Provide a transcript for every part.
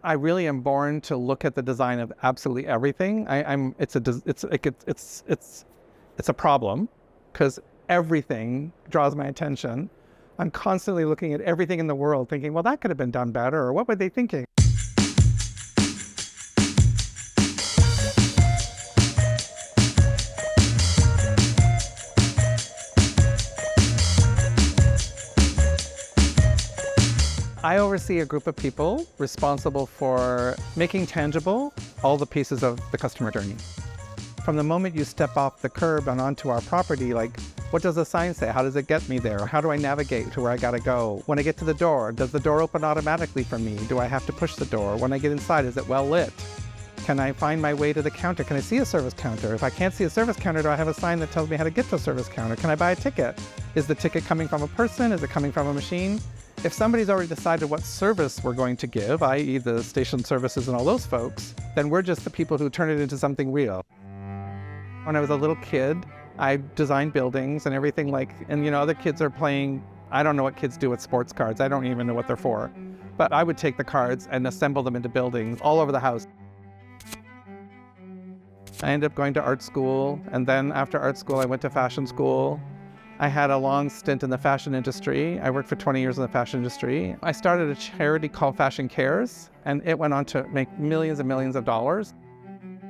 I really am born to look at the design of absolutely everything. It's a problem because everything draws my attention. I'm constantly looking at everything in the world thinking, well, that could have been done better, or what were they thinking? I oversee a group of people responsible for making tangible all the pieces of the customer journey. From the moment you step off the curb and onto our property, like, what does the sign say? How does it get me there? How do I navigate to where I gotta go? When I get to the door, does the door open automatically for me? Do I have to push the door? When I get inside, is it well lit? Can I find my way to the counter? Can I see a service counter? If I can't see a service counter, do I have a sign that tells me how to get to a service counter? Can I buy a ticket? Is the ticket coming from a person? Is it coming from a machine? If somebody's already decided what service we're going to give, i.e. the station services and all those folks, then we're just the people who turn it into something real. When I was a little kid, I designed buildings and everything and other kids are playing, I don't know what kids do with sports cards. I don't even know what they're for. But I would take the cards and assemble them into buildings all over the house. I ended up going to art school, and then after art school, I went to fashion school. I had a long stint in the fashion industry. I worked for 20 years in the fashion industry. I started a charity called Fashion Cares, and it went on to make millions and millions of dollars.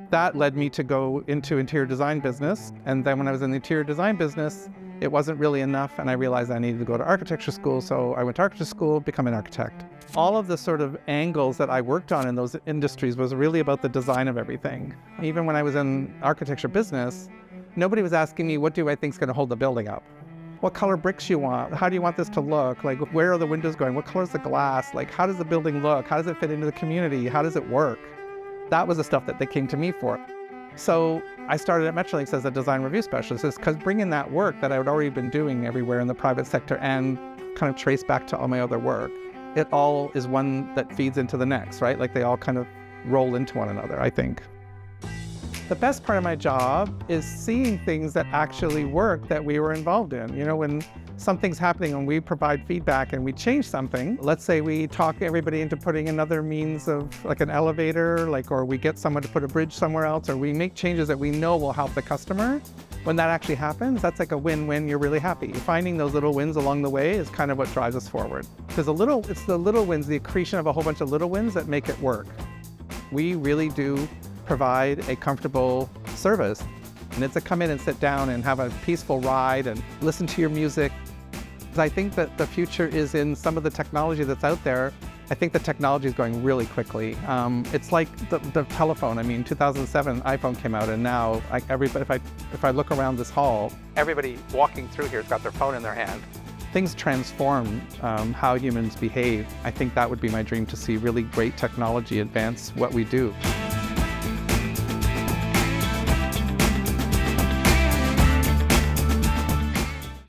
That led me to go into interior design business. And then when I was in the interior design business, it wasn't really enough, and I realized I needed to go to architecture school. So I went to architecture school, become an architect. All of the sort of angles that I worked on in those industries was really about the design of everything. Even when I was in architecture business, nobody was asking me, what do I think is going to hold the building up? What color bricks you want? How do you want this to look? Like, where are the windows going? What color is the glass? Like, how does the building look? How does it fit into the community? How does it work? That was the stuff that they came to me for. So I started at Metrolinx as a design review specialist, because bringing that work that I had already been doing everywhere in the private sector and kind of trace back to all my other work, it all is one that feeds into the next, right? Like, they all kind of roll into one another, I think. The best part of my job is seeing things that actually work that we were involved in. When something's happening and we provide feedback and we change something, let's say we talk everybody into putting another means of like an elevator, or we get someone to put a bridge somewhere else, or we make changes that we know will help the customer. When that actually happens, that's like a win-win. You're really happy. Finding those little wins along the way is kind of what drives us forward. Because it's the little wins, the accretion of a whole bunch of little wins that make it work. We really do provide a comfortable service. And it's to come in and sit down and have a peaceful ride and listen to your music. I think that the future is in some of the technology that's out there. I think the technology is going really quickly. It's like the telephone. 2007 iPhone came out, and now if I look around this hall, everybody walking through here has got their phone in their hand. Things transform how humans behave. I think that would be my dream, to see really great technology advance what we do.